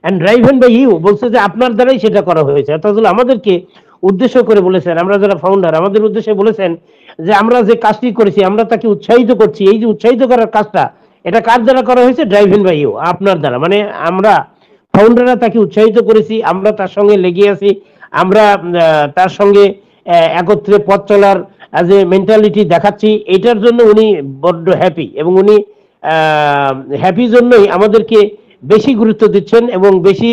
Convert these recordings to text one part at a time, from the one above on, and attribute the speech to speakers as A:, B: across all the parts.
A: And driven by you বলছে যে আপনার দ্বারাই সেটা করা হয়েছে। অর্থাৎ আমাদেরকে উদ্দেশ্য করে বলেছেন, আমরা যারা ফাউন্ডার আমাদের উদ্দেশ্যে বলেছেন যে আমরা যে কাজটি করেছি আমরা তাকে উৎসাহিত করছি। এই যে উৎসাহিত করার কাজটা এটা কার দ্বারা করা হয়েছে? ড্রাইভেন বাই ইউ, আপনার দ্বারা। মানে আমরা ফাউন্ডাররা তাকে উৎসাহিত করেছি, আমরা তার সঙ্গে লেগে আছি, আমরা তার সঙ্গে একত্রে পথ চলার যে মেন্টালিটি দেখাচ্ছি, এটার জন্য উনি বড্ড হ্যাপি এবং উনি হ্যাপি জন্যই আমাদেরকে বেশি গুরুত্ব দিচ্ছেন এবং বেশি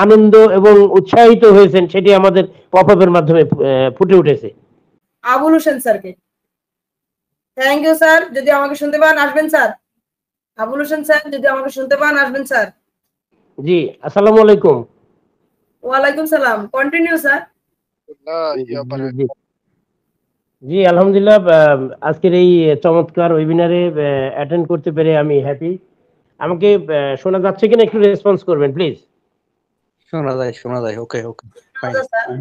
A: আনন্দ এবং উৎসাহিত হয়েছেন, সেটি আমাদের পপ আপের মাধ্যমে ফুটে উঠেছে।
B: আবুল হোসেন স্যারকে থ্যাংক ইউ স্যার। যদি আমাকে শুনতে পান আসবেন স্যার। আবুল হোসেন স্যার যদি আমাকে শুনতে পান আসবেন স্যার।
A: জি, আসসালামু আলাইকুম।
B: ওয়ালাইকুম সালাম। Continue sir.
A: জি আলহামদুলিল্লাহ, আজকের এই চমৎকার ওয়েবিনারে অ্যাটেন্ড করতে পেরে আমি হ্যাপি। আমাকে শোনা যাচ্ছে কিনা একটু রেসপন্স করবেন প্লিজ।
C: শোনা যায়। ওকে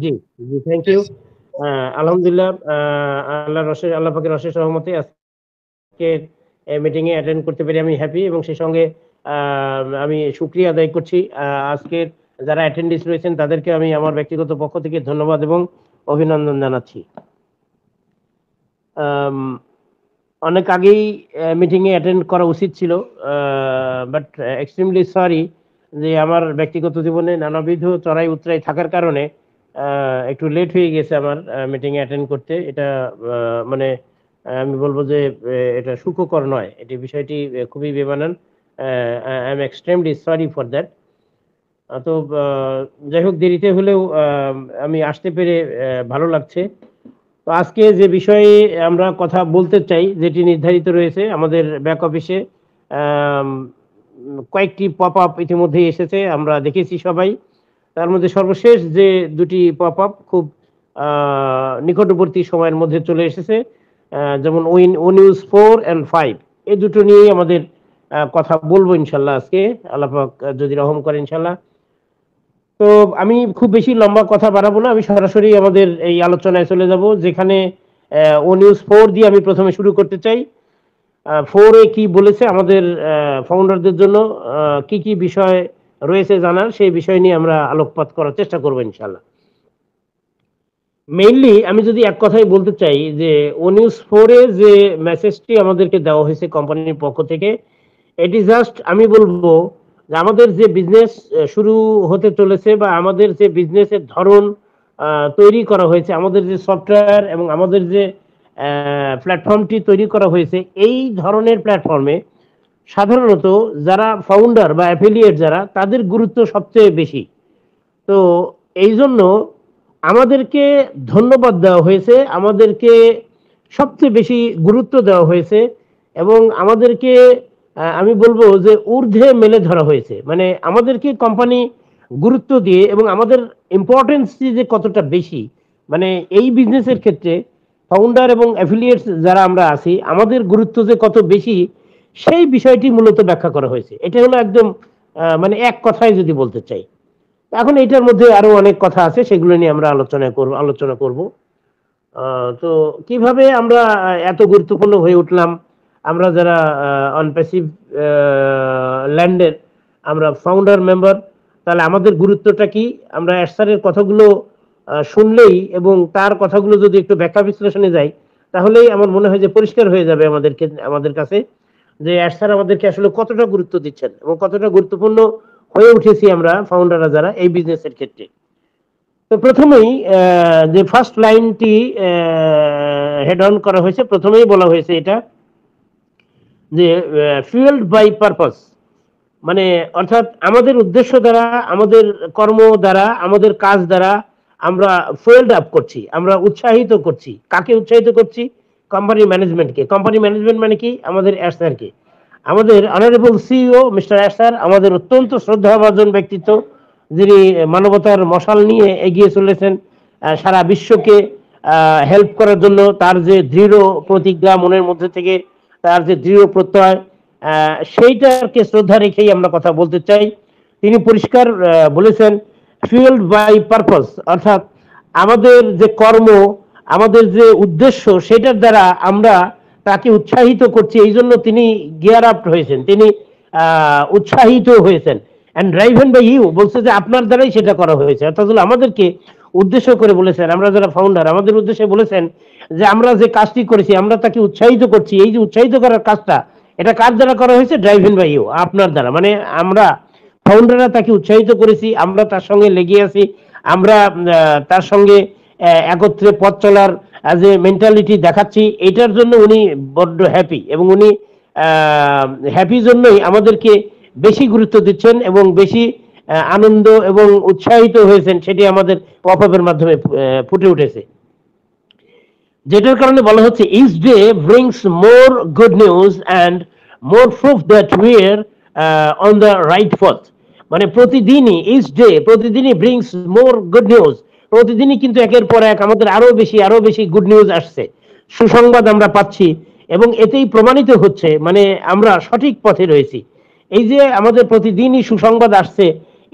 A: জি জি, থ্যাংক ইউ। আলহামদুলিল্লাহ, আল্লাহ পাকের অশেষ রহমতে আজকে মিটিং এ অ্যাটেন্ড করতে পেরে আমি হ্যাপি এবং সেই সঙ্গে আমি শুকরিয়া আদায় করছি আজকের যারা অ্যাটেন্ডিস রয়েছেন তাদেরকে আমি আমার ব্যক্তিগত পক্ষ থেকে ধন্যবাদ এবং অভিনন্দন জানাচ্ছি। অনেক আগেই মিটিং এ অ্যাটেন্ড করা উচিত ছিল, বাট এক্সট্রিমলি সরি যে আমার ব্যক্তিগত জীবনে নানাবিধ চড়াই উতরাই থাকার কারণে একটু লেট হয়ে গেছে আমার মিটিং এ অ্যাটেন্ড করতে। এটা মানে আমি বলবো যে এটা সুখকর নয়, এটি বিষয়টি খুবই বেমানান। I am extremely sorry for that. তো যাই হোক, দেরিতে হলেও আমি আসতে পেরে ভালো লাগছে। তো আজকে যে বিষয়ে আমরা কথা বলতে চাই, যেটি নির্ধারিত রয়েছে আমাদের ব্যাক অফিসে, কয়েকটি পপ আপ ইতিমধ্যে এসেছে, আমরা দেখেছি সবাই। তার মধ্যে সর্বশেষ যে দুটি পপ আপ খুব নিকটবর্তী সময়ের মধ্যে চলে এসেছে, যেমন ওনিউজ 4 and 5, এই দুটো নিয়েই আমাদের কথা বলবো ইনশাল্লাহ আজকে, আল্লাহ পাক যদি রহম করে ইনশাল্লাহ। তো আমি খুব বেশি লম্বা কথা বাড়াবো না, আমি সরাসরি আমাদের এই আলোচনায় চলে যাব, যেখানে ওনিউজ 4 দিয়ে আমি প্রথমে শুরু করতে চাই। 4 এ কি বলেছে আমাদের ফাউন্ডারদের জন্য, কি কি বিষয় রয়েছে জানার, সেই বিষয় নিয়ে আমরা আলোকপাত করার চেষ্টা করবো ইনশাল্লাহ। মেইনলি আমি যদি এক কথাই বলতে চাই যে ওনিউজ 4 এ যে মেসেজটি আমাদেরকে দেওয়া হয়েছে কোম্পানির পক্ষ থেকে, এটি জাস্ট আমি বলবো যে আমাদের যে বিজনেস শুরু হতে চলেছে বা আমাদের যে বিজনেসের ধরন তৈরি করা হয়েছে, আমাদের যে সফটওয়্যার এবং আমাদের যে প্ল্যাটফর্মটি তৈরি করা হয়েছে, এই ধরনের প্ল্যাটফর্মে সাধারণত যারা ফাউন্ডার বা অ্যাফিলিয়েট যারা, তাদের গুরুত্ব সবচেয়ে বেশি। তো এই জন্য আমাদেরকে ধন্যবাদ দেওয়া হয়েছে, আমাদেরকে সবচেয়ে বেশি গুরুত্ব দেওয়া হয়েছে এবং আমাদেরকে আমি বলবো যে ঊর্ধ্বে মেলে ধরা হয়েছে। মানে আমাদেরকে কোম্পানি গুরুত্ব দিয়ে এবং আমাদের ইম্পর্টেন্স যে কতটা বেশি, মানে এই বিজনেসের ক্ষেত্রে ফাউন্ডার এবং অ্যাফিলিয়েটস যারা আমরা আছি, আমাদের গুরুত্ব যে কত বেশি, সেই বিষয়টি মূলত ব্যাখ্যা করা হয়েছে। এটা হলো একদম মানে এক কথায় যদি বলতে চাই। এখন এটার মধ্যে আরো অনেক কথা আছে, সেগুলো নিয়ে আমরা আলোচনা করব। তো কিভাবে আমরা এত গুরুত্বপূর্ণ হয়ে উঠলাম, আমরা যারা অনপ্যাসিভ ল্যান্ডের আমরা ফাউন্ডার মেম্বার, তাহলে আমাদের গুরুত্বটা কি? আমরা অ্যাশারের কথাগুলো শুনলেই এবং তার কথাগুলো যদি একটু ব্যাখ্যা বিশ্লেষণে যাই, তাহলেই আমার মনে হয় যে পরিষ্কার হয়ে যাবে আমাদের কাছে যে অ্যাশার আমাদেরকে আসলে কতটা গুরুত্ব দিচ্ছেন এবং কতটা গুরুত্বপূর্ণ হয়ে উঠেছি আমরা ফাউন্ডাররা যারা এই বিজনেসের ক্ষেত্রে। তো প্রথমেই যে ফার্স্ট লাইনটি হেড অন করা হয়েছে, প্রথমেই বলা হয়েছে এটা যে ফুয়েলড বাই পারপাস, মানে অর্থাৎ আমাদের উদ্দেশ্য দ্বারা, আমাদের কর্ম দ্বারা, আমাদের কাজ দ্বারা আমরা ফুয়েলড আপ করছি, আমরা উৎসাহিত করছি। কাকে উৎসাহিত করছি? কোম্পানি ম্যানেজমেন্টকে। কোম্পানি ম্যানেজমেন্ট মানে কি? আমাদের অ্যাশারকে। আমাদের অনারেবল সিইও মিস্টার অ্যাশার আমাদের অত্যন্ত শ্রদ্ধাভাজন ব্যক্তিত্ব, যিনি মানবতার মশাল নিয়ে এগিয়ে চলেছেন সারা বিশ্বকে হেল্প করার জন্য। তার যে দৃঢ় প্রতিজ্ঞা মনের মধ্যে থেকে, তার যে দৃঢ় প্রত্যয়, সেইটাকে শ্রদ্ধা রেখেই আমরা কথা বলতে চাই। তিনি পরিষ্কার বলেছেন ফুয়েলড বাই পারপাস, অর্থাৎ আমাদের যে কর্ম, আমাদের যে উদ্দেশ্য, সেটার দ্বারা আমরা তাকে উৎসাহিত করছি। এই জন্য তিনি গিয়ার আপ হয়েছেন, তিনি উৎসাহিত হয়েছেন। অ্যান্ড ড্রাইভেন বাই ইউ বলছে যে আপনার দ্বারাই সেটা করা হয়েছে। অর্থাৎ আমাদেরকে উদ্দেশ্য করে বলেছেন, আমরা যারা ফাউন্ডার আমাদের উদ্দেশ্যে বলেছেন যে আমরা যে কাজটি করেছি আমরা তাকে উৎসাহিত করছি। এই যে উৎসাহিত করার কাজটা এটা কার দ্বারা করা হয়েছে? ড্রাইভেন বাই ইউ, আপনার দ্বারা। মানে আমরা ফাউন্ডাররা তাকে উৎসাহিত করেছি, আমরা তার সঙ্গে লেগে আছি, আমরা তার সঙ্গে একত্রে পথ চলার যে মেন্টালিটি দেখাচ্ছি, এটার জন্য উনি বড্ড হ্যাপি এবং উনি হ্যাপি জন্যই আমাদেরকে বেশি গুরুত্ব দিচ্ছেন এবং বেশি আনন্দ এবং উৎসাহিত হয়েছেন, সেটি আমাদের পপ আপের মাধ্যমে ফুটে উঠেছে। যেটার কারণে বলা হচ্ছে each day brings more good news and more proof that we are on the right পথ। মানে প্রতিদিনই, ইচ ডে প্রতিদিনই ব্রিংস মোর গুড নিউজ, প্রতিদিনই কিন্তু একের পর এক আমাদের আরো বেশি গুড নিউজ আসছে, সুসংবাদ আমরা পাচ্ছি এবং এতেই প্রমাণিত হচ্ছে মানে আমরা সঠিক পথে রয়েছি। এই যে আমাদের প্রতিদিনই সুসংবাদ আসছে,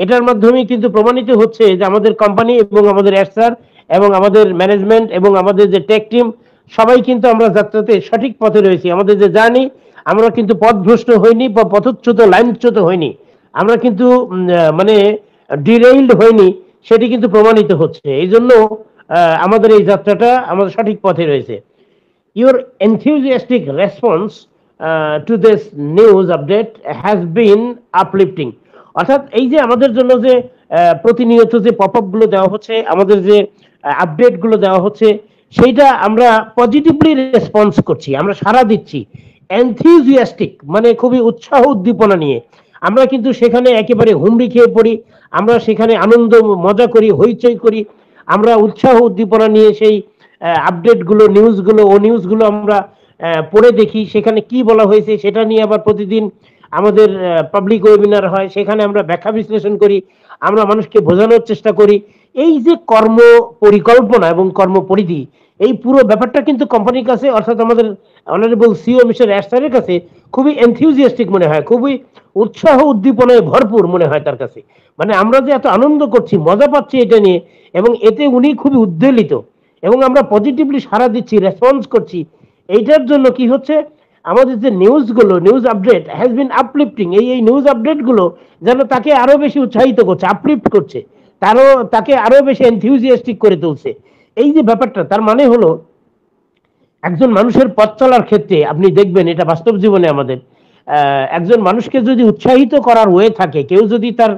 A: এটার মাধ্যমে কিন্তু প্রমাণিত হচ্ছে যে আমাদের কোম্পানি এবং আমাদের এসআর এবং আমাদের ম্যানেজমেন্ট এবং আমাদের যে টেক টিম সবাই কিন্তু আমরা যাত্রাতে সঠিক পথে রয়েছি। আমাদের যে জার্নি, আমরা কিন্তু পথভ্রষ্ট হইনি বা পথচ্যুত লাইনচ্যুত হইনি, আমরা কিন্তু মানে ডিরেইলড হইনি, সেটি কিন্তু প্রমাণিত হচ্ছে। এই জন্য আমাদের এই যাত্রাটা আমাদের সঠিক পথে রয়েছে। Your enthusiastic response to this news update has been uplifting. অর্থাৎ এই যে আমাদের জন্য যে প্রতিনিয়ত যে পপ আপ গুলো দেওয়া হচ্ছে, আমাদের যে আপডেট গুলো দেওয়া হচ্ছে, সেইটা আমরা পজিটিভলি রেসপন্স করছি, আমরা সাড়া দিচ্ছি। এনথিউজিয়াস্টিক মানে খুবই উৎসাহ উদ্দীপনা নিয়ে আমরা কিন্তু সেখানে একেবারে হুমড়ি খেয়ে পড়ি, আমরা সেখানে আনন্দ মজা করি, হইচই করি, আমরা উৎসাহ উদ্দীপনা নিয়ে সেই আপডেট গুলো, নিউজ গুলো আমরা পড়ে দেখি, সেখানে কি বলা হয়েছে সেটা নিয়ে আবার প্রতিদিন আমাদের পাবলিক ওয়েবিনার হয়, সেখানে আমরা ব্যাখ্যা বিশ্লেষণ করি, আমরা মানুষকে বোঝানোর চেষ্টা করি। এই যে কর্ম পরিকল্পনা এবং কর্মপরিধি, এই পুরো ব্যাপারটা কিন্তু কোম্পানির কাছে অর্থাৎ আমাদের অনারেবল সিও মিস্টার অ্যাশারের কাছে খুবই এনথিউজিয়াস্টিক মনে হয়, খুবই উৎসাহ উদ্দীপনায় ভরপুর মনে হয় তার কাছে। মানে আমরা যে এত আনন্দ করছি, মজা পাচ্ছি এটা নিয়ে, এবং এতে উনি খুবই উদ্বেলিত এবং আমরা পজিটিভলি সাড়া দিচ্ছি, রেসপন্স করছি। এইটার জন্য কি হচ্ছে, আমাদের যে নিউজগুলো, news update has been uplifting, এই নিউজ আপডেট গুলো যেন তাকে আরো বেশি উৎসাহিত করছে, আপলিফট করছে, তাকে আরো বেশি এনথিউজিয়াস্টিক করে তুলছে। এই যে ব্যাপারটা, তার মানে হলো একজন মানুষের পথ চলার ক্ষেত্রে আপনি দেখবেন, এটা বাস্তব জীবনে আমাদের একজন মানুষকে যদি উৎসাহিত করার ওয়ে থাকে, কেউ যদি তার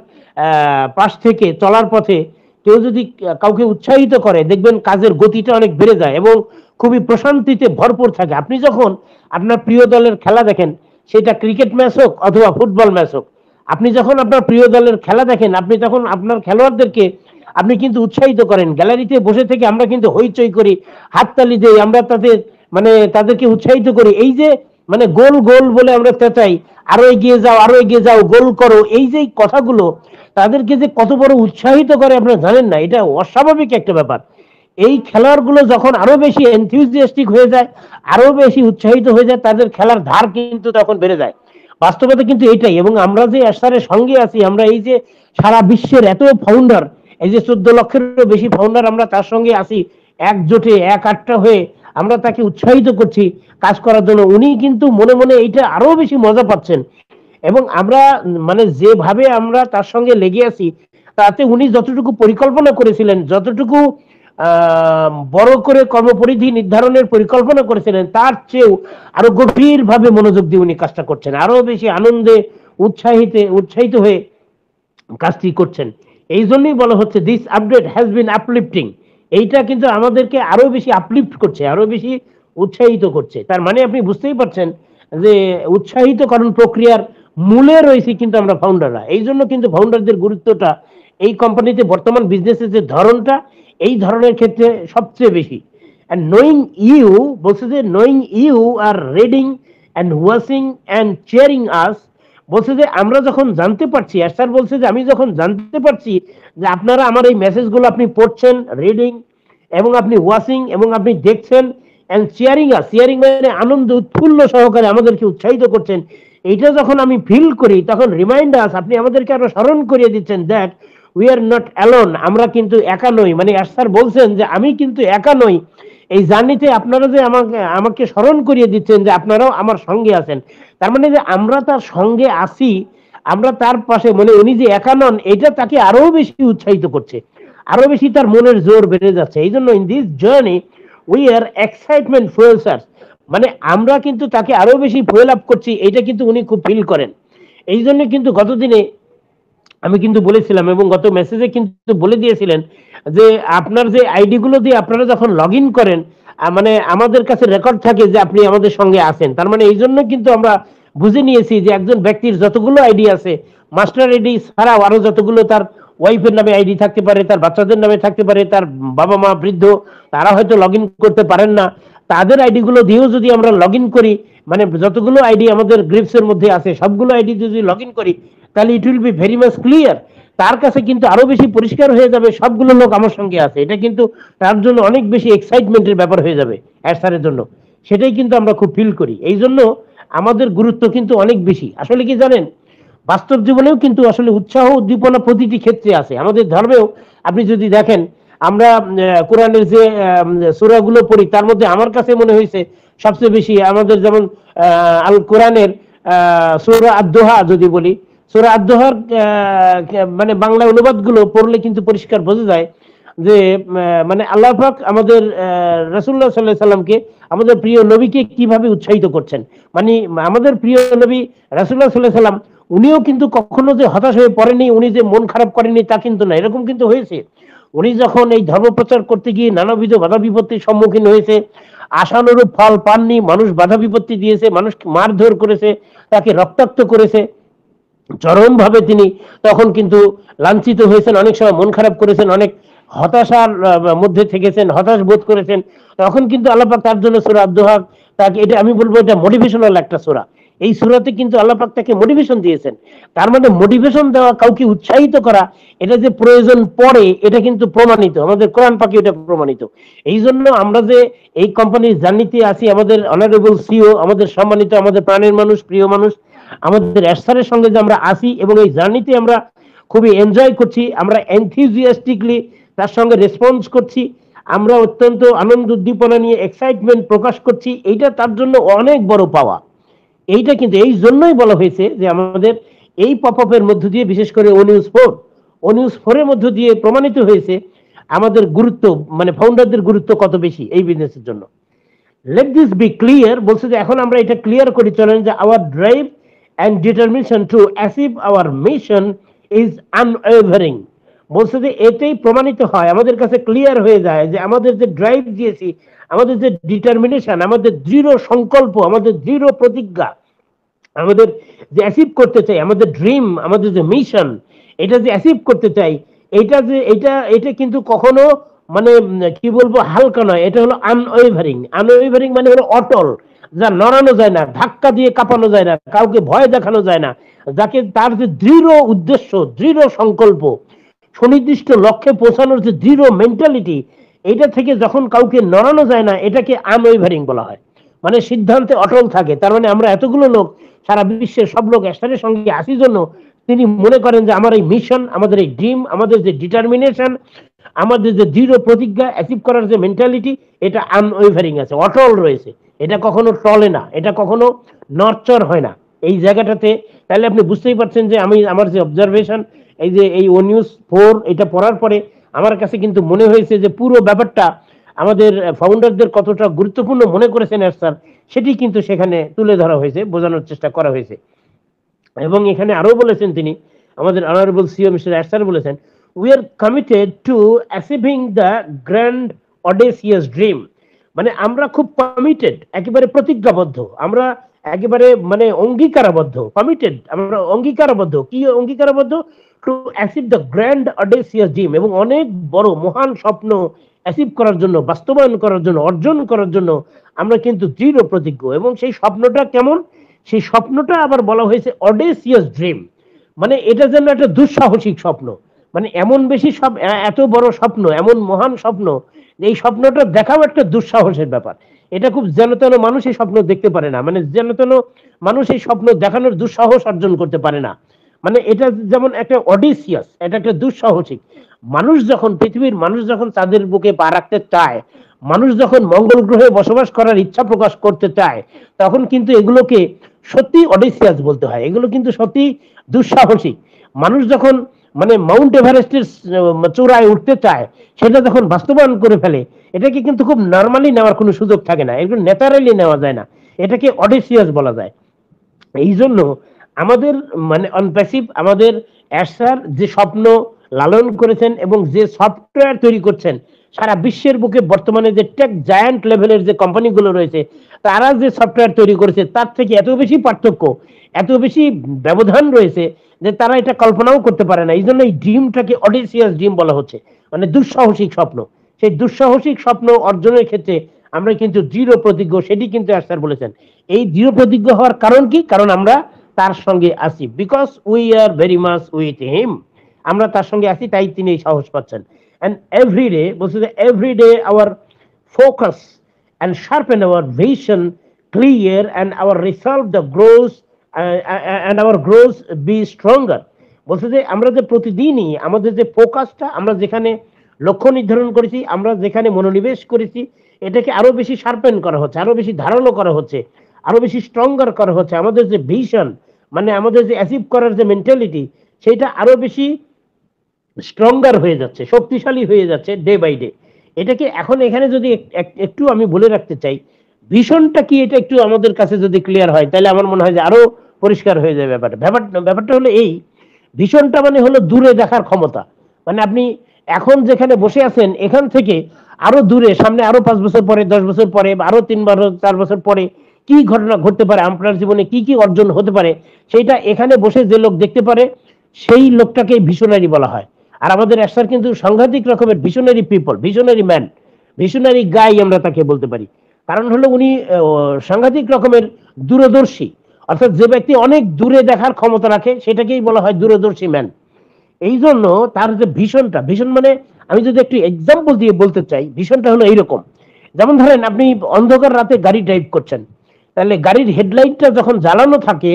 A: পাশ থেকে চলার পথে কেউ যদি কাউকে উৎসাহিত করে, দেখবেন কাজের গতিটা অনেক বেড়ে যায় এবং খুবই প্রশান্তিতে ভরপুর থাকে। আপনি যখন আপনার প্রিয় দলের খেলা দেখেন, সেটা ক্রিকেট ম্যাচ হোক অথবা ফুটবল ম্যাচ হোক, আপনি যখন আপনার প্রিয় দলের খেলা দেখেন, আপনি তখন আপনার খেলোয়াড়দেরকে আপনি কিন্তু উৎসাহিত করেন। গ্যালারিতে বসে থেকে আমরা কিন্তু হইচই করি, হাততালি দেই, আমরা তাদেরকে উৎসাহিত করি। এই যে মানে গোল গোল বলে আমরা চেঁচাই, আরো এগিয়ে যাও, আরো এগিয়ে যাও, গোল করো, এই যে কথাগুলো তাদেরকে যে কত বড় উৎসাহিত করে আপনারা জানেন না, এটা অস্বাভাবিক একটা ব্যাপার। এই খেলোয়াড়গুলো যখন আরো বেশি এনথিউজিয়াস্টিক হয়ে যায়, আরো বেশি উৎসাহিত হয়ে যায়, তাদের খেলার ধার কিন্তু তখন বেড়ে যায়। বাস্তবতা কিন্তু এটাই। এবং আমরা যে এসআরের সঙ্গে আছি, আমরা এই যে সারা বিশ্বের এত ফাউন্ডার, এই যে 14 লক্ষেরও বেশি ফাউন্ডার, আমরা তার সঙ্গে আছি একজোটে, এক আটটা হয়ে আমরা তাকে উৎসাহিত করছি কাজ করার জন্য। উনি কিন্তু মনে মনে এইটা আরো বেশি মজা পাচ্ছেন এবং আমরা মানে যেভাবে আমরা তার সঙ্গে লেগে আছি, তাতে উনি যতটুকু পরিকল্পনা করেছিলেন, যতটুকু বড় করে কর্মপরিধি নির্ধারণের পরিকল্পনা করেছিলেন, তার চেয়েও আরো গভীর ভাবে মনোযোগ দিয়ে উনি কাজটা করছেন, আরো বেশি আনন্দে উৎসাহিত হয়ে কাজটি করছেন। এই জন্যই বলা হচ্ছে this update has been uplifting. এইটা কিন্তু আমাদেরকে আরো বেশি আপলিফট করছে, আরো বেশি উৎসাহিত করছে। তার মানে আপনি বুঝতেই পারছেন যে উৎসাহিতকরণ প্রক্রিয়ার মূলে রয়েছে কিন্তু আমরা ফাউন্ডাররা। এই জন্য কিন্তু ফাউন্ডারদের গুরুত্বটা এই কোম্পানিতে বর্তমান বিজনেসের যে ধরনটা, এই ধরনের ক্ষেত্রে সবচেয়ে বেশি। and knowing you বলছে যে knowing you are reading and watching and cheering us, বলছে যে আমরা যখন জানতে পারছি, স্যার বলছে যে আমি যখন জানতে পারছি যে আপনারা আমার এই মেসেজগুলো আপনি পড়ছেন, রিডিং, এবং আপনি ওয়াচিং, এবং আপনি দেখছেন, এন্ড চেয়ারিং আস, চেয়ারিং মানে আনন্দ উৎফুল্ল সহকারে আমাদেরকে উৎসাহিত করছেন, এইটা যখন আমি ফিল করি, তখন রিমাইন্ড আস, আপনি আমাদেরকে আরো স্মরণ করিয়ে দিচ্ছেন that we are not alone, আমরা কিন্তু একা নই। মানে স্যার বলছেন যে আমি কিন্তু একা নই এই জার্নিতে, আপনারা যে আমাকে স্মরণ করিয়ে দিচ্ছেন যে আপনারাও আমার সঙ্গে আছেন। তার মানে যে আমরা তার সঙ্গে আছি, আমরা তার পাশে, মানে উনি যে একা নন, এটা তাকে আরো বেশি উৎসাহিত করছে, আরো বেশি তার মনের জোর বেড়ে যাচ্ছে। এই জন্য in this journey we are excitement fuellers, মানে আমরা কিন্তু তাকে আরো বেশি ফুয়েল আপ করছি, এটা কিন্তু উনি খুব ফিল করেন। এই জন্য কিন্তু গতদিনে আমি কিন্তু বলেছিলাম এবং গত মেসেজে কিন্তু বলে দিয়েছিলেন যে আপনার যে আইডি গুলো দিয়ে আপনারা যখন লগ ইন করেন, মানে আমাদের কাছে রেকর্ড থাকে যে আপনি আমাদের সঙ্গে আছেন। তার মানে এই জন্য কিন্তু আমরা বুঝে নিয়েছি যে একজন ব্যক্তির যতগুলো আইডি আছে, মাস্টার আইডি ছাড়াও আরো যতগুলো তার ওয়াইফের নামে আইডি থাকতে পারে, তার বাচ্চাদের নামে থাকতে পারে, তার বাবা মা বৃদ্ধ, তারা হয়তো লগ ইন করতে পারেন না, তাদের আইডি গুলো দিয়েও যদি আমরা লগ ইন করি, মানে যতগুলো আইডি আমাদের গ্রিপসের মধ্যে আছে সবগুলো আইডি যদি লগ ইন করি, তাহলে it will be very much clear. তার কাছে কিন্তু আরো বেশি পরিষ্কার হয়ে যাবে সবগুলো লোক আমার সঙ্গে আছে। এটা কিন্তু তার জন্য অনেক বেশি এক্সাইটমেন্টের ব্যাপার হয়ে যাবে অ্যাডসারের জন্য। সেটাই কিন্তু আমরা খুব ফিল করি। এই জন্য আমাদের গুরুত্ব কিন্তু অনেক বেশি। আসলে কি জানেন, বাস্তব জীবনেও কিন্তু আসলে উৎসাহ উদ্দীপনা প্রতিটি ক্ষেত্রে আছে। আমাদের ধর্মেও আপনি যদি দেখেন, আমরা কোরআনের যে সূরাগুলো পড়ি, তার মধ্যে আমার কাছে মনে হয়েছে সবচেয়ে বেশি আমাদের, যেমন আল কোরআনের সূরা আদ-দোহা যদি বলি, সূরা আদ-দোহার মানে বাংলা অনুবাদ গুলো পড়লে কিন্তু পরিষ্কার বোঝা যায় যে মানে আল্লাহ পাক আমাদের রাসূলুল্লাহ সাল্লাল্লাহু আলাইহি সাল্লামকে, আমাদের প্রিয় নবীকে কিভাবে উৎসাহিত করছেন। মানে আমাদের প্রিয় নবী রাসূলুল্লাহ সাল্লাল্লাহু আলাইহি সাল্লাম উনিও কিন্তু কখনো যে হতাশ হয়ে পড়েনি, উনি যে মন খারাপ করেনি তা কিন্তু না, এরকম কিন্তু হয়েছে। উনি যখন এই ধর্ম প্রচার করতে গিয়ে নানাবিধ বাধা বিপত্তির সম্মুখীন হয়েছে, আশানুরূপ ফল পাননি, মানুষ বাধা বিপত্তি দিয়েছে, মানুষ মারধর করেছে, তাকে রক্তাক্ত করেছে চরম ভাবে, তিনি তখন কিন্তু লাঞ্ছিত হয়েছেন, অনেক সময় মন খারাপ করেছেন, অনেক হতাশার মধ্যে থেকেছেন, হতাশ বোধ করেছেন। তখন কিন্তু আল্লাহ পাক তার জন্য সূরা আদ-দোহা, তাকে, এটা আমি বলবো এটা মোটিভেশনাল একটা সূরা। এই সূরাতে কিন্তু আল্লাহ পাক তাকে মোটিভেশন দিয়েছেন। তার মানে মোটিভেশন দেওয়া, কাউকে উৎসাহিত করা, এটা যে প্রয়োজন পড়ে এটা কিন্তু প্রমাণিত, আমাদের কোরআন পাকে এটা প্রমাণিত। এই জন্য আমরা যে এই কোম্পানির জার্নিতে আছি, আমাদের অনারেবল সিও, আমাদের সম্মানিত, আমাদের প্রাণের মানুষ, প্রিয় মানুষ, আমাদের অ্যাডসারের সঙ্গে যে আমরা আসি এবং এই জার্নিতে আমরা খুবই এনজয় করছি, আমরা এনথিউজিয়াস্টিকলি তার সঙ্গে রেসপন্স করছি, আমরা অত্যন্ত আনন্দ উদ্দীপনা নিয়ে এক্সাইটমেন্ট প্রকাশ করছি, এইটা তার জন্য অনেক বড় পাওয়া। এইটা কিন্তু এই জন্যই বলা হয়েছে যে আমাদের এই পপ আপের মধ্য দিয়ে, বিশেষ করে ও নিউজ 4 এর মধ্য দিয়ে প্রমাণিত হয়েছে আমাদের গুরুত্ব, মানে ফাউন্ডারদের গুরুত্ব কত বেশি এই বিজনেসের জন্য। লেট দিস বি ক্লিয়ার, বলছে যে এখন আমরা এটা ক্লিয়ার করি চলেন যে our drive and determination to achieve our mission is unwavering। বলছে যে এটাই প্রমাণিত হয়, আমাদের কাছে ক্লিয়ার হয়ে যায় যে আমাদের যে ড্রাইভ দিয়েছি, আমাদের যে ডিটারমিনেশন, আমাদের দৃঢ় সংকল্প, আমাদের দৃঢ় প্রতিজ্ঞা, আমাদের যে অ্যাচিভ করতে চাই, আমাদের ড্রিম, আমাদের যে মিশন, এটা যে অ্যাচিভ করতে চাই, এটা যে এটা কিন্তু কখনো মানে কি বলবো হালকা নয়, এটা হলো আনওয়েভারিং। আনওয়েভারিং মানে হলো অটল, যা নড়ানো যায় না, ধাক্কা দিয়ে কাঁপানো যায় না, কাউকে ভয় দেখানো যায় না, যাকে তার যে দৃঢ় উদ্দেশ্য, দৃঢ় সংকল্প, সুনির্দিষ্ট লক্ষ্যে পৌঁছানোর যে দৃঢ় মেন্টালিটি, এটা থেকে যখন কাউকে নড়ানো যায় না, এটাকে আনওয়েভারিং বলা হয়। মানে সিদ্ধান্তে অটল থাকে। তার মানে আমরা এতগুলো লোক, সারা বিশ্বের সব লোক অ্যাস্টারের সঙ্গে আসির জন্য তিনি মনে করেন যে আমার এই মিশন, আমাদের এই ড্রিম, আমাদের যে ডিটারমিনেশন, আমাদের যে দৃঢ় প্রতিজ্ঞা অ্যাচিভ করার যে মেন্টালিটি, এটা আনওয়েভারিং আছে, অটল রয়েছে, এটা কখনো টলে না, এটা কখনো নরচর হয় না এই জায়গাটাতে। তাহলে আপনি বুঝতেই পারছেন যে আমি আমার যে অবজারভেশন, এই যে এই ও নিউজ 4 এটা পড়ার পরে আমার কাছে কিন্তু মনে হয়েছে যে পুরো ব্যাপারটা আমাদের ফাউন্ডারদের কতটা গুরুত্বপূর্ণ মনে করেছেন স্যার, সেটি কিন্তু সেখানে তুলে ধরা হয়েছে, বোঝানোর চেষ্টা করা হয়েছে। এবং এখানে আরো বলেছেন তিনি, আমাদের অনারেবল সিও মিস্টার স্যার বলেছেন, we are committed to achieving the grand audacious dream. মানে আমরা খুব কমিটেড, একেবারে প্রতিজ্ঞাবদ্ধ, আমরা একেবারে মানে অঙ্গীকারবদ্ধ, কমিটেড, আমরা অঙ্গীকারবদ্ধ। কি অঙ্গীকারবদ্ধ? To achieve the grand audacious dream, এবং অনেক বড় মহান স্বপ্ন অ্যাচিভ করার জন্য, বাস্তবায়ন করার জন্য, অর্জন করার জন্য আমরা কিন্তু দৃঢ় প্রতিজ্ঞ। এবং সেই স্বপ্নটা কেমন? সেই স্বপ্নটা আবার বলা হয়েছে অডেসিয়াস ড্রিম, মানে এটা যেন একটা দুঃসাহসিক স্বপ্ন। মানে এমন বেশি সব, এত বড় স্বপ্ন, এমন মহান স্বপ্ন, এই স্বপ্নটা দেখাও একটা দুঃসাহসের ব্যাপার। এটা খুব যেন তেন মানুষ এই স্বপ্ন দেখতে পারে না, মানে যেন তেন মানুষ এই স্বপ্ন দেখানোর দুঃসাহস অর্জন করতে পারে না। মানে এটা যেমন একটা অডিসিয়াস, এটা একটা দুঃসাহসিক। মানুষ যখন, পৃথিবীর মানুষ যখন তাদের বুকে পা রাখতে চায়, মানুষ যখন মঙ্গল গ্রহে বসবাস করার ইচ্ছা প্রকাশ করতে চায়, তখন কিন্তু এগুলোকে সত্যি অডিসিয়াস বলতে হয়, এগুলো কিন্তু সত্যি দুঃসাহসিক। মানুষ যখন মানে মাউন্ট এভারেস্টের চূড়ায় উঠতে চায়, সেটা যখন বাস্তবায়ন করে ফেলে, এটাকে কিন্তু খুব নর্মালি নেওয়ার কোনো সুযোগ থাকে না, এগুলো ন্যাচারালি নেওয়া যায় না, এটাকে অডিসিয়াস বলা যায়। এই জন্য আমাদের মানে অনপ্যাসিভ আমাদের অ্যাসার যে স্বপ্ন লালন করেছেন এবং যে সফটওয়্যার তৈরি করছেন, সারা বিশ্বের বুকে বর্তমানে যে টেক জায়ান্ট লেভেলের যে কোম্পানিগুলো রয়েছে, তারা যে সফটওয়্যার তৈরি করেছে তার থেকে এত বেশি পার্থক্য, এত বেশি ব্যবধান রয়েছে যে তারা এটা কল্পনাও করতে পারে না। এই জন্য এই ড্রিমটাকে অডিসিয়াস ড্রিম বলা হচ্ছে, মানে দুঃসাহসিক স্বপ্ন। সেই দুঃসাহসিক স্বপ্ন অর্জনের ক্ষেত্রে আমরা কিন্তু দৃঢ় প্রতিজ্ঞ, সেটি কিন্তু স্যার বলেছেন। এই দৃঢ় প্রতিজ্ঞ হওয়ার কারণ কি? কারণ আমরা তার সঙ্গে আছি, because we are very much with him. আমরা তার সঙ্গে আছি, তাই তিনি এই সাহস পাচ্ছেন। এন্ড এভরিডে বলছে যে every day our focus and sharpen our vision clear and our resolve the growth and our growth be stronger। বলছে যে আমরা যে প্রতিদিনই আমাদের যে ফোকাসটা, আমরা যেখানে লক্ষ্য নির্ধারণ করেছি, আমরা যেখানে মনোনিবেশ করেছি, এটাকে আরো বেশি শার্পেন করা হচ্ছে, আরো বেশি ধারালো করা হচ্ছে, আরো বেশি স্ট্রঙ্গার করা হচ্ছে। আমাদের যে ভিশন, মানে আমাদের যে অ্যাচিভ করার যে মেন্টালিটি, সেটা আরো বেশি স্ট্রঙ্গার হয়ে যাচ্ছে, শক্তিশালী হয়ে যাচ্ছে ডে বাই ডে। এটাকে এখন এখানে যদি একটু আমি বলে রাখতে চাই, ভিশনটা কি, এটা একটু আমাদের কাছে যদি ক্লিয়ার হয়, তাহলে আমার মনে হয় যে আরো পরিষ্কার হয়ে যায় ব্যাপারটা। ব্যাপারটা হলো এই, ভিশনটা মানে হলো দূরে দেখার ক্ষমতা। মানে আপনি এখন যেখানে বসে আছেন, এখান থেকে আরো দূরে, সামনে আরো 5 বছর পরে, 10 বছর পরে, আরো 3 বছর 4 বছর পরে কি ঘটনা ঘটতে পারে, আপনার জীবনে কি কি অর্জন হতে পারে, সেইটা এখানে বসে যে লোক দেখতে পারে, সেই লোকটাকে ভিশনারি বলা হয়। আর আমাদের অ্যাসার কিন্তু সাংঘাতিক রকমের visionary people, visionary man, visionary guy আমরা তাকে বলতে পারি। কারণ হলো উনি সাংঘাতিক রকমের দূরদর্শী, অর্থাৎ যে ব্যক্তি অনেক দূরে দেখার ক্ষমতা রাখে, সেটাকেই বলা হয় দূরদর্শী ম্যান। এই জন্য তার যে ভিশনটা, ভিশন মানে আমি যদি একটু এক্সাম্পল দিয়ে বলতে চাই, ভিশনটা হলো এইরকম। যেমন ধরেন আপনি অন্ধকার রাতে গাড়ি ড্রাইভ করছেন, তাহলে গাড়ির হেডলাইটটা যখন জ্বালানো থাকে,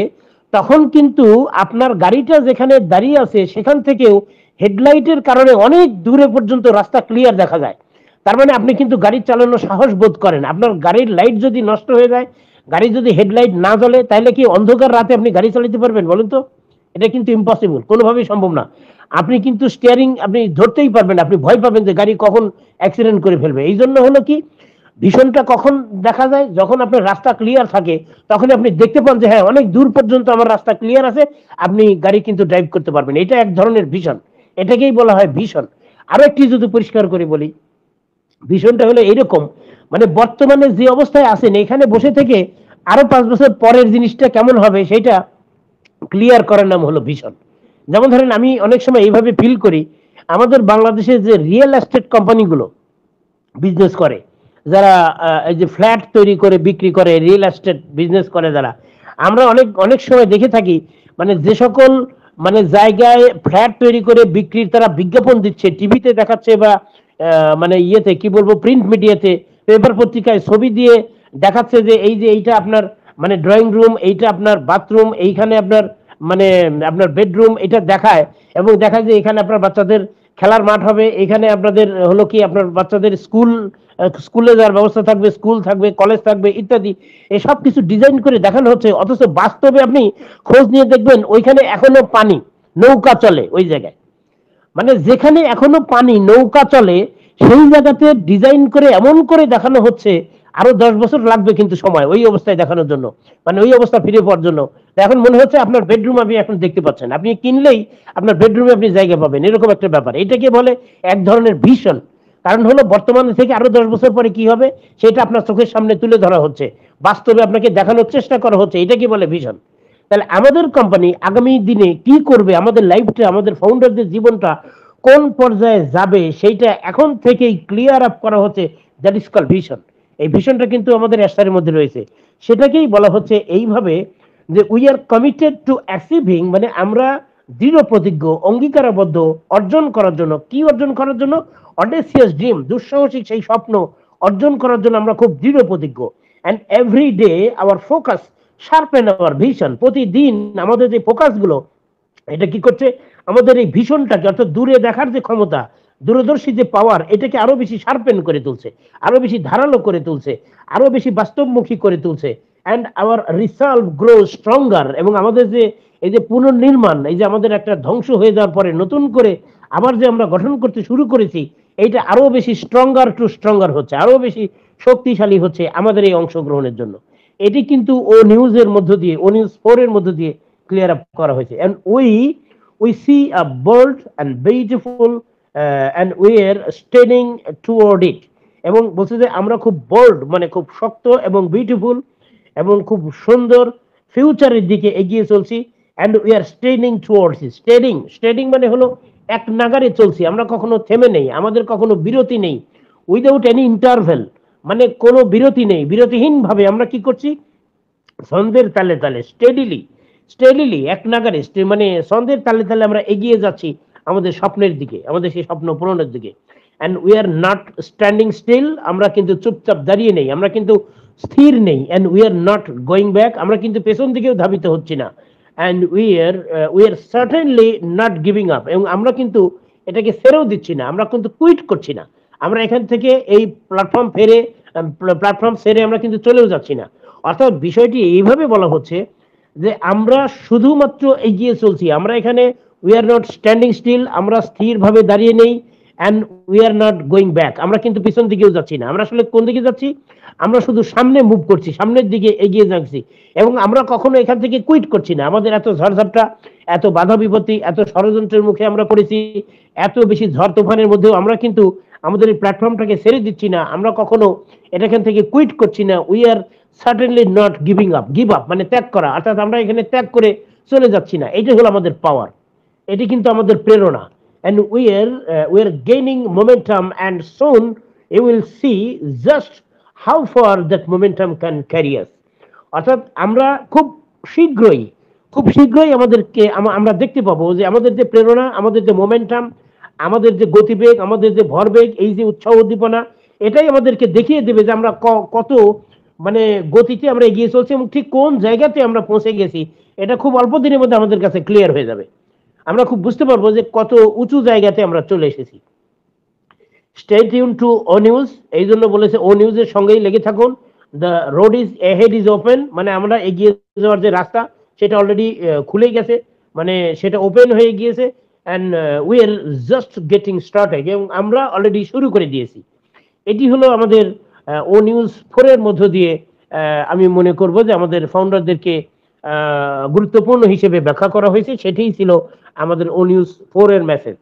A: তখন কিন্তু আপনার গাড়িটা যেখানে দাঁড়িয়ে আছে সেখান থেকেও হেডলাইটের কারণে অনেক দূরে পর্যন্ত রাস্তা ক্লিয়ার দেখা যায়। তার মানে আপনি কিন্তু গাড়ি চালানোর সাহস বোধ করেন। আপনার গাড়ির লাইট যদি নষ্ট হয়ে যায়, গাড়ি যদি হেডলাইট না জ্বলে, তাহলে কি অন্ধকার রাতে আপনি গাড়ি চালাতে পারবেন বলুন তো? এটা কিন্তু ইম্পসিবল, কোনোভাবেই সম্ভব না। আপনি কিন্তু স্টিয়ারিং আপনি ধরতেই পারবেন, আপনি ভয় পাবেন যে গাড়ি কখন অ্যাক্সিডেন্ট করে ফেলবে। এই জন্য হলো কি, ভিশনটা কখন দেখা যায়? যখন আপনার রাস্তা ক্লিয়ার থাকে, তখন আপনি দেখতে পান যে হ্যাঁ, অনেক দূর পর্যন্ত আমার রাস্তা ক্লিয়ার আছে, আপনি গাড়ি কিন্তু ড্রাইভ করতে পারবেন। এটা এক ধরনের ভিশন, এটাকেই বলা হয় ভিশন। আরো একটি যদি পরিষ্কার করে বলি, ভিশনটা হলো এইরকম, মানে বর্তমানে যে অবস্থায় আছেন, এখানে বসে থেকে আরো 5 বছর পরের জিনিসটা কেমন হবে সেটা ক্লিয়ার করার নাম হলো ভিশন। যেমন ধরেন আমি অনেক সময় এইভাবে ফিল করি, আমাদের বাংলাদেশে যে রিয়েল এস্টেট কোম্পানিগুলো বিজনেস করে, যারা এই যে ফ্ল্যাট তৈরি করে বিক্রি করে, রিয়েল এস্টেট বিজনেস করে যারা, আমরা অনেক অনেক সময় দেখে থাকি, মানে যে সকল মানে জায়গায় ফ্ল্যাট তৈরি করে বিক্রির তারা বিজ্ঞাপন দিচ্ছে, টিভিতে দেখাচ্ছে বা মানে ইয়েতে কি বলবো, প্রিন্ট মিডিয়াতে, পেপার পত্রিকায় ছবি দিয়ে দেখাচ্ছে যে এই যে এইটা আপনার মানে ড্রয়িং রুম, এইটা আপনার বাথরুম, এইখানে আপনার মানে আপনার বেডরুম, এটা দেখায়। এবং দেখায় যে এখানে আপনার বাচ্চাদের খেলার মাঠ হবে, এখানে আপনাদের হলো কি আপনার বাচ্চাদের স্কুলে যাওয়ার ব্যবস্থা থাকবে, স্কুল থাকবে, কলেজ থাকবে ইত্যাদি। এসব কিছু ডিজাইন করে দেখানো হচ্ছে, অথচ বাস্তবে আপনি খোঁজ নিয়ে দেখবেন ওইখানে এখনো পানি, নৌকা চলে ওই জায়গায়। মানে যেখানে এখনো পানি, নৌকা চলে, সেই জায়গাতে ডিজাইন করে এমন করে দেখানো হচ্ছে, আরো 10 বছর লাগবে কিন্তু সময় ওই অবস্থায় দেখানোর জন্য, মানে ওই অবস্থা ফিরে পাওয়ার জন্য। এখন মনে হচ্ছে আপনার বেডরুম আপনি এখন দেখতে পাচ্ছেন, আপনি কিনলেই আপনার বেডরুমে আপনি জায়গা পাবেন, এরকম একটা ব্যাপার। এটাকে বলে এক ধরনের ভিশন। কারণ হলো বর্তমানে থেকে আরো 10 বছর পরে কি হবে সেটা আপনার চোখের সামনে তুলে ধরা হচ্ছে, বাস্তবে আপনাকে দেখানোর চেষ্টা করা হচ্ছে, এটাকে বলে ভিশন। তাহলে আমাদের কোম্পানি আগামী দিনে কি করবে, আমাদের লাইফটা, আমাদের ফাউন্ডারদের জীবনটা কোন পর্যায়ে যাবে, সেইটা এখন থেকেই ক্লিয়ার আপ করা হচ্ছে, দ্যাট ইজ কল ভিশন। এই ভিশনটা কিন্তু আমাদের অ্যাসারের মধ্যে রয়েছে, সেটাকেই বলা হচ্ছে এইভাবে যে we are committed to achieving, মানে আমরা দৃঢ় প্রতিজ্ঞ, অঙ্গীকারবদ্ধ অর্জন করার জন্য। কি অর্জন করার জন্য? অডেসিয়াস ড্রিম, দুঃসাহসিক সেই স্বপ্ন অর্জন করার জন্য আমরা খুব দৃঢ় প্রতিজ্ঞ। And every day our focus sharpen our vision. প্রতিদিন আমাদের যে ফোকাস গুলো, এটা কি করছে? আমাদের এই ভিশনটাকে, অর্থাৎ দূরে দেখার যে ক্ষমতা, দূরদর্শী যে পাওয়ার, এটাকে আরো বেশি শার্পেন করে তুলছে, আরো বেশি ধারালো করে তুলছে, আরো বেশি বাস্তবমুখী করে তুলছে। And our resolve grow stronger, এবং আমাদের যে এই যে পুনর্নির্মাণ, এই যে আমাদের একটা ধ্বংস হয়ে যাওয়ার পরে নতুন করে আবার যে আমরা গঠন করতে শুরু করেছি, এইটা আরো বেশি স্ট্রঙ্গার টু স্ট্রঙ্গার হচ্ছে, আরো বেশি শক্তিশালী হচ্ছে আমাদের এই অংশগ্রহণের জন্য। এটি কিন্তু ও নিউজের মধ্য দিয়ে, ও নিউজ 4 এর মধ্য দিয়ে ক্লিয়ার আপ করা হয়েছে। And we see a bold and beautiful and we are steading toward it, এবং বলছে যে আমরা খুব বোল্ড মানে খুব শক্ত এবং বিউটিফুল এবং খুব সুন্দর ফিউচারের দিকে এগিয়ে চলছি। And we are steading towards it. Steading মানে হলো এক নাগারে চলছি, আমরা কখনো থেমে নেই, আমাদের কখনো বিরতি নেই, উইদাউট এনি ইন্টারভেল, মানে কোনো বিরতি নেই, বিরতিহীন ভাবে আমরা কি করছি, ছন্দের তালে তালে স্টেডিলি এক নাগারে মানে ছন্দের তালে তালে আমরা এগিয়ে যাচ্ছি আমাদের স্বপ্নের দিকে, আমাদের সেই স্বপ্ন পূরণের দিকে। And we are not standing still, আমরা কিন্তু চুপচাপ দাঁড়িয়ে নেই, আমরা কিন্তু স্থির নেই। And we are not going back, আমরা কিন্তু পেছন দিকেও ধাবিত হচ্ছি না। And we are certainly not giving up, এবং আমরা কিন্তু এটাকে ছেড়েও দিচ্ছি না, আমরা কিন্তু কুইট করছি না, আমরা এখান থেকে এই প্ল্যাটফর্ম ছেড়ে আমরা কিন্তু চলেও যাচ্ছি না। অর্থাৎ বিষয়টি এইভাবে বলা হচ্ছে যে আমরা শুধুমাত্র এগিয়ে চলছি, আমরা এখানে we are not standing still, আমরা স্থিরভাবে দাঁড়িয়ে নেই। And we are not going back, আমরা কিন্তু পিছন দিকেও যাচ্ছি না, আমরা আসলে কোন দিকে যাচ্ছি, আমরা শুধু সামনে মুভ করছি, সামনের দিকে এগিয়ে যাচ্ছি, এবং আমরা কখনো এখান থেকে কুইট করছি না। আমাদের এত ঝড়ঝাপটা, এত বাধা বিপত্তি, এত ষড়যন্ত্রের মুখে আমরা পড়েছি, এত বেশি ঝড় তুফানের মধ্যেও আমরা কিন্তু আমাদের এই প্ল্যাটফর্মটাকে ছেড়ে দিচ্ছি না, আমরা কখনো এখান থেকে কুইট করছি না। We are certainly not giving up, give up মানে ত্যাগ করা, অর্থাৎ আমরা এখানে ত্যাগ করে চলে যাচ্ছি না, এইটা হলো আমাদের পাওয়ার, এটি কিন্তু আমাদের প্রেরণা। and we are gaining momentum, and soon you will see just how far that momentum can carry us. অর্থাৎ আমরা খুব শীঘ্রই আমাদেরকে আমরা দেখতে পাবো যে আমাদের যে প্রেরণা, আমাদের যে মোমেন্টাম, আমাদের যে গতিবেগ, আমাদের যে ভরবেগ, এই যে উৎসাহ উদ্দীপনা, এটাই আমাদেরকে দেখিয়ে দেবে যে আমরা কত মানে গতিতে আমরা এগিয়ে চলছি, এবং ঠিক কোন জায়গাতে আমরা পৌঁছে গেছি এটা খুব অল্প দিনের মধ্যে আমাদের কাছে ক্লিয়ার হয়ে যাবে। আমরা খুব বুঝতে পারবো যে কত উঁচু জায়গাতে আমরা চলে এসেছি। স্টে টিউন টু ও নিউজ, এই জন্য বলেছে ও নিউজের সঙ্গেই লেগে থাকুন। The road is ahead is open, মানে আমরা এগিয়ে যাওয়ার যে রাস্তা সেটা অলরেডি খুলে গেছে, মানে সেটা ওপেন হয়ে গিয়েছে। And we R just getting started, এবং আমরা অলরেডি শুরু করে দিয়েছি। এটি হলো আমাদের ও নিউজ 4 এর মধ্য দিয়ে আমি মনে করব যে আমাদের ফাউন্ডারদেরকে গুরুত্বপূর্ণ হিসেবে ব্যাখ্যা করা হয়েছে, সেটাই ছিল আমাদের ও নিউজ 4 এর মেসেজ।